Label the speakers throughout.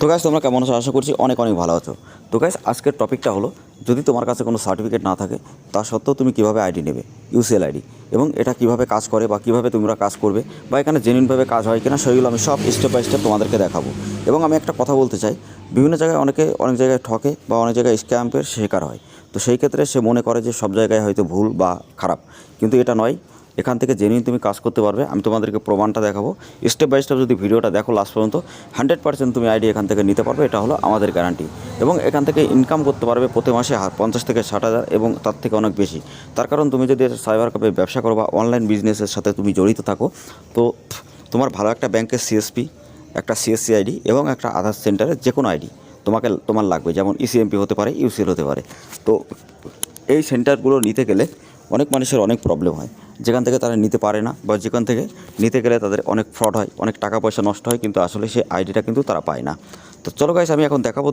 Speaker 1: তো গাইস তোমরা কেমন আছো? আশা করছি অনেক অনেক ভালো আছো। তো গাইস আজকের টপিকটা হলো, যদি তোমার কাছে কোনো সার্টিফিকেট না থাকে তা সত্ত্বেও তুমি কীভাবে আইডি নেবে, ইউসিএল আইডি, এবং এটা কীভাবে কাজ করে বা কীভাবে তোমরা কাজ করবে বা এখানে জেনুইনভাবে কাজ হয় কিনা সেগুলো আমি সব স্টেপ বাই স্টেপ তোমাদেরকে দেখাবো। এবং আমি একটা কথা বলতে চাই, বিভিন্ন জায়গায় অনেক জায়গায় ঠকে বা অনেক জায়গায় স্ক্যাম্পের শিকার হয়। তো সেই ক্ষেত্রে সে মনে করে যে সব জায়গায় হয়তো ভুল বা খারাপ, কিন্তু এটা নয়। এখান থেকে জেনুইন তুমি কাজ করতে পারবে। আমি তোমাদেরকে প্রমাণটা দেখাবো স্টেপ বাই স্টেপ। যদি ভিডিওটা দেখো লাস্ট পর্যন্ত 100% তুমি আইডি এখান থেকে নিতে পারবে, এটা হলো আমাদের গ্যারান্টি। এবং এখান থেকে ইনকাম করতে পারবে প্রতি মাসে 50 থেকে 60,000 এবং তার থেকে অনেক বেশি। তার কারণ তুমি যদি সাইবার ক্যাফে ব্যবসা করো বা অনলাইন বিজনেসের সাথে তুমি জড়িত থাকো, তো তোমার ভালো একটা ব্যাংকের সিএসপি, একটা সিএসসি আইডি এবং একটা আধার সেন্টারের যে কোনো আইডি তোমার লাগবে। যেমন ইসিএমপি হতে পারে, ইউসিএল হতে পারে। তো এই সেন্টারগুলো নিতে গেলে অনেক মানুষের অনেক প্রবলেম হয়, যেখান থেকে তারা নিতে পারে না, বা যেখান থেকে নিতে গেলে তাদের অনেক ফ্রড হয়, অনেক টাকা পয়সা নষ্ট হয়, কিন্তু আসলে সেই আইডিটা কিন্তু তারা পায় না। তো চলো গাইস, আমি এখন দেখাবো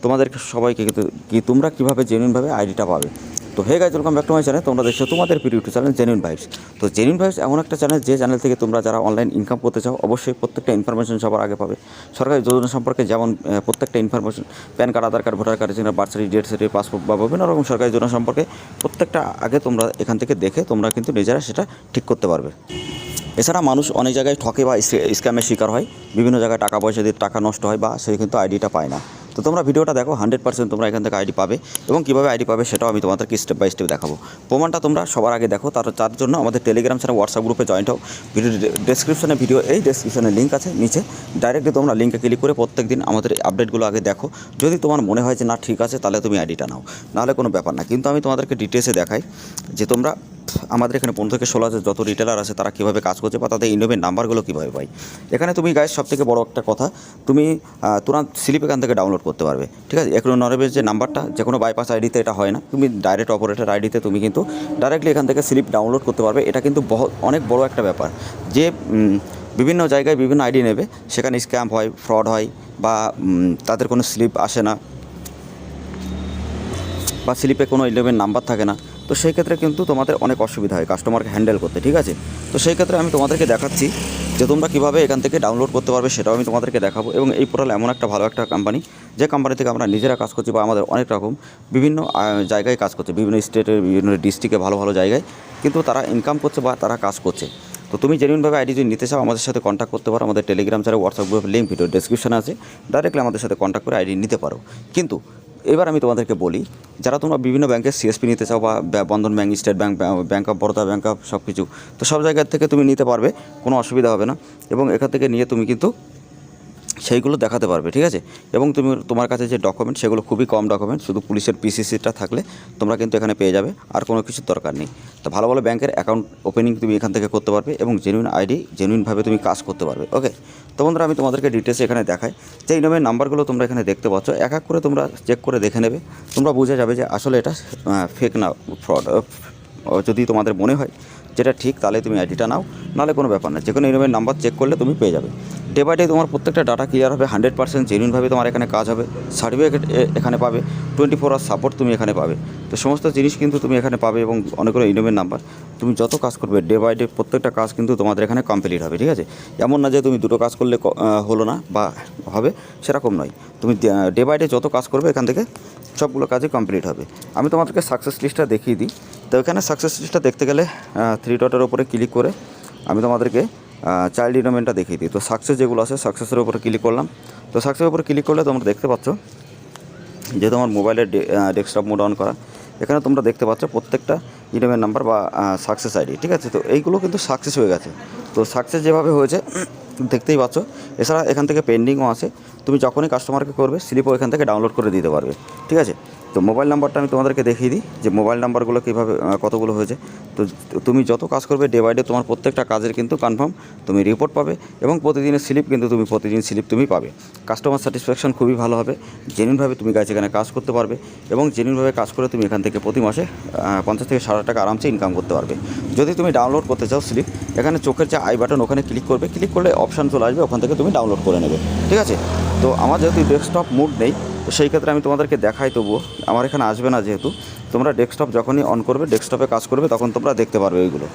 Speaker 1: তোমাদেরকে সবাইকে কিন্তু তোমরা কীভাবে জেনুইনভাবে আইডিটা পাবে। তো hey guys, welcome back to my channel. তোমরা দেখছো তোমাদের প্রিয় ইউটিউব চ্যানেল জেনুইন ভাইবস। তো জেনুইন ভাইবস এমন একটা চ্যানেল, যে চ্যানেল থেকে তোমরা যারা অনলাইন ইনকাম করতে চাও অবশ্যই প্রত্যেকটা ইনফরমেশন সবার আগে পাবে। সরকারি যোজনা সম্পর্কে যেমন প্রত্যেকটা information, PAN card, Aadhaar card, voter card, birth certificate, death certificate, passport বা বিভিন্ন রকম সরকারি যোজনা সম্পর্কে প্রত্যেকটা আগে তোমরা এখান থেকে দেখে তোমরা কিন্তু নিজেরা সেটা ঠিক করতে পারবে। এছাড়া মানুষ অনেক জায়গায় ঠকে বা স্ক্যামের শিকার হয়, বিভিন্ন জায়গায় টাকা পয়সা দিয়ে টাকা নষ্ট হয়, বা সে কিন্তু আইডিটা পায় না। তো তোমরা ভিডিওটা দেখো, 100% তোমরা এখান থেকে আইডি পাবে। এবং কীভাবে আইডি পাবে সেটাও আমি তোমাদেরকে স্টেপ বাই স্টেপ দেখাবো। প্রমাণটা তোমরা সবার আগে দেখো। তার জন্য আমাদের টেলিগ্রাম চ্যানেল, হোয়াটসঅ্যাপ গ্রুপে জয়েন্ট হও। ডেসক্রিপশনে লিঙ্ক আছে নিচে, ডাইরেক্টলি তোমরা লিঙ্কে ক্লিক করে প্রত্যেক দিন আমাদের আপডেটগুলো আগে দেখো। যদি তোমার মনে হয় যে না ঠিক আছে, তাহলে তুমি আইডিটা নাও, নাহলে কোনো ব্যাপার না। কিন্তু আমি তোমাদেরকে ডিটেলসে দেখাই যে তোমরা আমাদের এখানে 15 থেকে 16 যত রিটেলার আছে তারা কীভাবে কাজ করছে, বা তাদের ইনোভের নাম্বারগুলো কীভাবে পাই। এখানে তুমি গাইস সবথেকে বড় একটা কথা, তুমি তুরন্ত স্লিপ এখান থেকে ডাউনলোড করতে পারবে। ঠিক আছে, একনোনরেবের যে নাম্বারটা, যে কোনো বাইপাস আইডিতে এটা হয় না। তুমি ডাইরেক্ট অপারেটর আইডিতে তুমি কিন্তু ডাইরেক্টলি এখান থেকে স্লিপ ডাউনলোড করতে পারবে। এটা কিন্তু অনেক বড় একটা ব্যাপার, যে বিভিন্ন জায়গায় বিভিন্ন আইডি নেবে, সেখানে স্ক্যাম হয়, ফ্রড হয়, বা তাদের কোনো স্লিপ আসে না, বা স্লিপে কোনো ইলেভেন নাম্বার থাকে না। তো সেই ক্ষেত্রে কিন্তু তোমাদের অনেক অসুবিধা হয় কাস্টমারকে হ্যান্ডেল করতে। ঠিক আছে, তো সেই ক্ষেত্রে আমি তোমাদেরকে দেখাচ্ছি যে তোমরা কীভাবে এখান থেকে ডাউনলোড করতে পারবে, সেটাও আমি তোমাদেরকে দেখাবো। এবং এই পোর্টাল এমন একটা ভালো একটা কোম্পানি, যে কোম্পানি থেকে আমরা নিজেরা কাজ করছি, বা আমাদের অনেক রকম বিভিন্ন জায়গায় কাজ করছে, বিভিন্ন স্টেটের বিভিন্ন ডিস্ট্রিক্টে ভালো ভালো জায়গায় কিন্তু তারা ইনকাম করছে বা তারা কাজ করছে। তো তুমি জেনুইনভাবে আইডি যদি নিতে চাও, আমাদের সাথে কন্ট্যাক্ট করতে পারো। আমাদের টেলিগ্রাম চ্যানেল, হোয়াটসঅ্যাপ গ্রুপের লিঙ্ক ভিডিও ডেসক্রিপশনে আছে, ডাইরেক্টলি আমাদের সাথে কন্ট্যাক্ট করে আইডি নিতে পারো। কিন্তু এবার আমি তোমাদেরকে বলি, যারা তোমরা বিভিন্ন ব্যাংকের সিএসপি নিতে চাও, বা Bandhan bank, state bank, bank of Baroda, bank of সব কিছু, তো সব জায়গার থেকে তুমি নিতে পারবে, কোনো অসুবিধা হবে না। এবং এখান থেকে নিয়ে তুমি কিন্তু সেইগুলো দেখাতে পারবে। ঠিক আছে, এবং তোমার কাছে যে ডকুমেন্ট, সেগুলো খুবই কম ডকুমেন্ট, শুধু পুলিশের পিসিসিটা থাকলে তোমরা কিন্তু এখানে পেয়ে যাবে, আর কোনো কিছুর দরকার নেই। তো ভালো ভালো ব্যাংকের অ্যাকাউন্ট ওপেনিং তুমি এখান থেকে করতে পারবে, এবং জেনুইন আইডি জেনুইনভাবে তুমি কাজ করতে পারবে। ওকে, তো বন্ধুরা আমি তোমাদেরকে ডিটেলসে এখানে দেখাই যে এই নামের নাম্বারগুলো তোমরা এখানে দেখতে পাচ্ছ। এক এক করে তোমরা চেক করে দেখে নেবে, তোমরা বুঝে যাবে যে আসলে এটা ফেক না ফ্রড। যদি তোমাদের মনে হয় যেটা ঠিক, তাহলে তুমি আইডিটা নাও, নাহলে কোনো ব্যাপার না। যে কোনো ইনোভের নাম্বার চেক করলে তুমি পেয়ে যাবে। ডে বাই ডে তোমার প্রত্যেকটা ডাটা ক্লিয়ার হবে, 100% জেনুইনভাবে তোমার এখানে কাজ হবে। সার্টিফিকেট এখানে পাবে, 24 আওয়ার সাপোর্ট তুমি এখানে পাবে। তো সমস্ত জিনিস কিন্তু তুমি এখানে পাবে, এবং অনেকগুলো ইনোভের নাম্বার। তুমি যত কাজ করবে ডে বাই ডে প্রত্যেকটা কাজ কিন্তু তোমাদের এখানে কমপ্লিট হবে। ঠিক আছে, এমন না যে তুমি দুটো কাজ করলে হলো না বা হবে, সেরকম নয়। তুমি ডে বাই ডে যত কাজ করবে এখান থেকে সবগুলো কাজই কমপ্লিট হবে। আমি তোমাদেরকে সাকসেস লিস্টটা দেখিয়ে দিই। তো এখানে সাকসেস লিস্টটা দেখতে গেলে 3 ডটের ওপরে ক্লিক করে আমি তোমাদেরকে চাইল্ড ইনোভেন্টটা দেখিয়ে দিই। তো সাকসেস যেগুলো আছে, সাকসেসের উপরে ক্লিক করলাম। তো সাকসেসের উপরে ক্লিক করলে তোমরা দেখতে পাচ্ছ যে তোমার মোবাইলের ডেস্কটপ মোড অন করা। এখানে তোমরা দেখতে পাচ্ছ প্রত্যেকটা ইনোভেন্ট নাম্বার বা সাকসেস আইডি। ঠিক আছে, তো এইগুলো কিন্তু সাকসেস হয়ে গেছে। তো সাকসেস যেভাবে হয়েছে দেখতেই পাচ্ছ। এছাড়া এখান থেকে পেন্ডিংও আছে, তুমি যখনই কাস্টমারকে করবে স্লিপও এখান থেকে ডাউনলোড করে দিতে পারবে। ঠিক আছে, তো মোবাইল নাম্বারটা আমি তোমাদেরকে দেখিয়ে দিই যে মোবাইল নাম্বারগুলো কীভাবে কতগুলো হয়েছে। তো তুমি যত কাজ করবে ডে বাই ডে তোমার প্রত্যেকটা কাজের কিন্তু কনফার্ম তুমি রিপোর্ট পাবে, এবং প্রতিদিনের স্লিপ কিন্তু তুমি প্রতিদিন স্লিপ তুমি পাবে। কাস্টমার স্যাটিসফ্যাকশন খুবই ভালো হবে, জেনুইনভাবে তুমি গাছ এখানে কাজ করতে পারবে, এবং জেনুইনভাবে কাজ করে তুমি এখান থেকে প্রতি মাসে 50 থেকে 60 টাকা আরামসে ইনকাম করতে পারবে। যদি তুমি ডাউনলোড করতে চাও স্লিপ, এখানে চোখের যে আই বাটন, ওখানে ক্লিক করবে, ক্লিক করলে অপশান চলে আসবে, ওখান থেকে তুমি ডাউনলোড করে নেবে। ঠিক আছে, তো আমার যেহেতু ডেস্কটপ মুড নেই, তো সেই ক্ষেত্রে আমি তোমাদেরকে দেখাই, তবুও আমার এখানে আসবে না, যেহেতু তোমরা ডেস্কটপ যখনই অন করবে, ডেস্কটপে কাজ করবে, তখন তোমরা দেখতে পারবে ওইগুলো।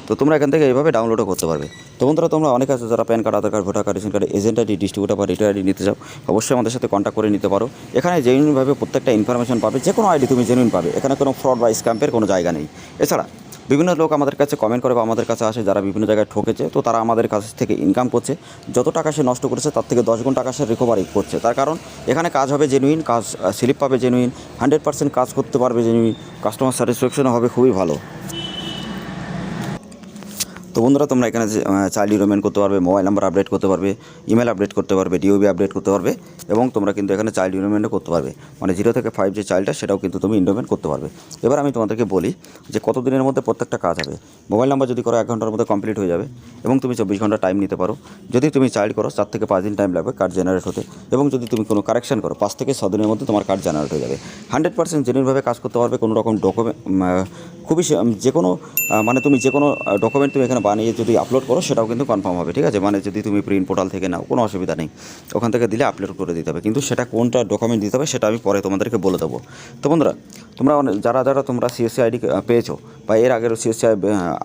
Speaker 1: তো তো তোমরা এখান থেকে এইভাবে ডাউনলোডও করতে পারবে। তো বন্ধুরা, তোমরা অনেক আছে যারা PAN card, Aadhaar card, voter card, ration card, agent ID, distributor বা রিটার আইডি নিতে চাও, অবশ্যই আমাদের সাথে কন্ট্যাক্ট করে নিতে পারো। এখানে জেনুইনভাবে প্রত্যেকটা ইনফরমেশন পাবে, যে কোনো আইডি তুমি জেনুইন পাবে, এখানে কোনো ফ্রড বা স্ক্যাম্পের কোনো জায়গা নেই। এছাড়া বিভিন্ন লোক আমাদের কাছে কমেন্ট করে বা আমাদের কাছে আসে যারা বিভিন্ন জায়গায় ঠকেছে, তো তারা আমাদের কাছ থেকে ইনকাম করছে, যত টাকা সে নষ্ট করেছে তার থেকে 10 গুণ টাকা সে রিকভারি করছে। তার কারণ এখানে কাজ হবে জেনুইন, কাজ স্লিপ পাবে জেনুইন, 100% কাজ করতে পারবে জেনুইন, কাস্টমার স্যাটিসফ্যাকশনও হবে খুবই ভালো। তো বন্ধুরা, তোমরা এখানে চাইল্ড এনরোলমেন্ট করতে পারবে, মোবাইল নাম্বার আপডেট করতে পারবে, ইমেল আপডেট করতে পারবে, ডিওবি আপডেট করতে পারবে, এবং তোমরা কিন্তু এখানে চাইল্ড এনরোলমেন্টও করতে পারবে, মানে 0 থেকে 5 যে চাইল্ডটা সেটাও কিন্তু তুমি এনরোলমেন্ট করতে পারবে। এবার আমি তোমাদেরকে বলি যে কত দিনের মধ্যে প্রত্যেকটা কাজ হবে। মোবাইল নাম্বার যদি করো 1 ঘন্টার মধ্যে কমপ্লিট হয়ে যাবে, এবং তুমি 24 ঘন্টা টাইম নিতে পারো। যদি তুমি চাইল্ড করো 4 থেকে 5 দিন টাইম লাগবে কার্ড জেনারেট হতে, এবং যদি তুমি কোনো কারেকশন করো 5 থেকে 6 দিনের মধ্যে তোমার কার্ড জেনারেট হয়ে যাবে। 100% জেনুইনভাবে কাজ করতে পারবে। কোনো রকম ডকুমেন্ট খুবই যে কোনো মানে তুমি যে কোনো ডকুমেন্ট তুমি এখানে বানিয়ে যদি আপলোড করো সেটাও কিন্তু কনফার্ম হবে, ঠিক আছে। মানে যদি তুমি প্রিন্ট পোর্টাল থেকে নাও কোনো অসুবিধা নেই, ওখান থেকে দিলে আপলোড করে দিতে হবে, কিন্তু সেটা কোনটা ডকুমেন্ট দিতে হবে সেটা আমি পরে তোমাদেরকে বলে দেবো। তো বন্ধুরা, তোমরা যারা তোমরা সিএসসি আইডি পেয়েছো বা এর আগের সিএসসি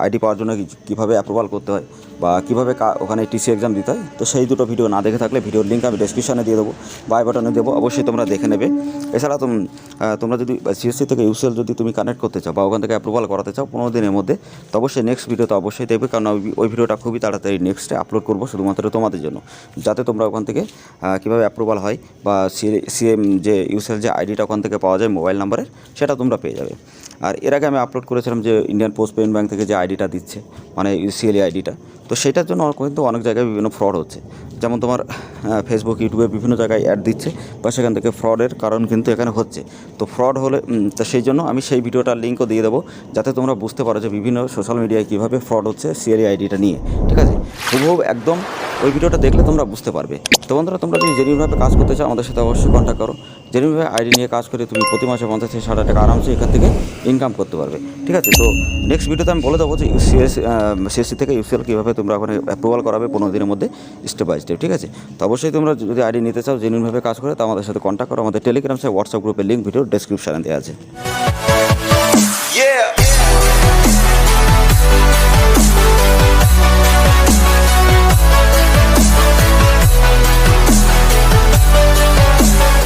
Speaker 1: আইডি পাওয়ার জন্য কীভাবে অ্যাপ্রুভাল করতে হয় বা কীভাবে ওখানে টিসি এক্সাম দিতে হয়, তো সেই দুটো ভিডিও না দেখে থাকলে ভিডিওর লিঙ্ক আমি ডেসক্রিপশনে দিয়ে দেবো, বাই বাটনে দেবো, অবশ্যই তোমরা দেখে নেবে। এছাড়া তোমরা যদি সিএসসি থেকে ইউসিএল যদি তুমি কানেক্ট করতে চাও বা ওখান থেকে অ্যাপ্রুভাল করাতে চাও 15 দিনের মধ্যে, তো অবশ্যই নেক্সট ভিডিওতে অবশ্যই দেখবে, কারণ ওই ভিডিওটা খুবই তাড়াতাড়ি নেক্সটে আপলোড করবো শুধুমাত্র তোমাদের জন্য, যাতে তোমরা ওখান থেকে কীভাবে অ্যাপ্রুভাল হয় বা সিএম যে ইউসিএল যে আইডিটা ওখান থেকে পাওয়া যায় মোবাইল নাম্বারের, সেটা তোমরা পেয়ে যাবে। আর এর আগে আমি আপলোড করেছিলাম যে ইন্ডিয়ান পোস্ট পেমেন্ট ব্যাঙ্ক থেকে যে আইডিটা দিচ্ছে, মানে ইউসিএল আইডিটা, তো সেটার জন্য কিন্তু অনেক জায়গায় বিভিন্ন ফ্রড হচ্ছে। যেমন তোমার ফেসবুক, ইউটিউবে বিভিন্ন জায়গায় অ্যাড দিচ্ছে বা সেখান থেকে ফ্রডের কারণ কিন্তু এখানে হচ্ছে। তো ফ্রড হলে তো সেই জন্য আমি সেই ভিডিওটার লিঙ্কও দিয়ে দেবো, যাতে তোমরা বুঝতে পারো যে বিভিন্ন সোশ্যাল মিডিয়ায় কীভাবে ফ্রড হচ্ছে সিএলই আইডিটা নিয়ে, ঠিক আছে। হুবহু একদম ওই ভিডিওটা দেখলে তোমরা বুঝতে পারবে। তো বন্ধুরা, তোমরা যদি জেনুইনভাবে কাজ করতে চাও আমাদের সাথে অবশ্যই কন্ট্যাক্ট করো। জেনুইনভাবে আইডি নিয়ে কাজ করে তুমি প্রতি মাসে 50 থেকে 60 টাকা আরামসে এখান থেকে ইনকাম করতে পারবে, ঠিক আছে। তো নেক্সট ভিডিওতে আমি বলে দেবো যে সিএসসি থেকে ইউসিএল কীভাবে তোমরা ওখানে অ্যাপ্রুভাল করাবে 15 দিনের মধ্যে, স্টেপ বাই স্টেপ, ঠিক আছে। তো অবশ্যই তোমরা যদি আইডি নিতে চাও জেনুইনভাবে কাজ করে, তো আমাদের সাথে কন্ট্যাক্ট করো। আমাদের টেলিগ্রাম হোয়াটসঅ্যাপ গ্রুপের লিঙ্ক ভিডিও ডেসক্রিপশানে দেওয়া আছে।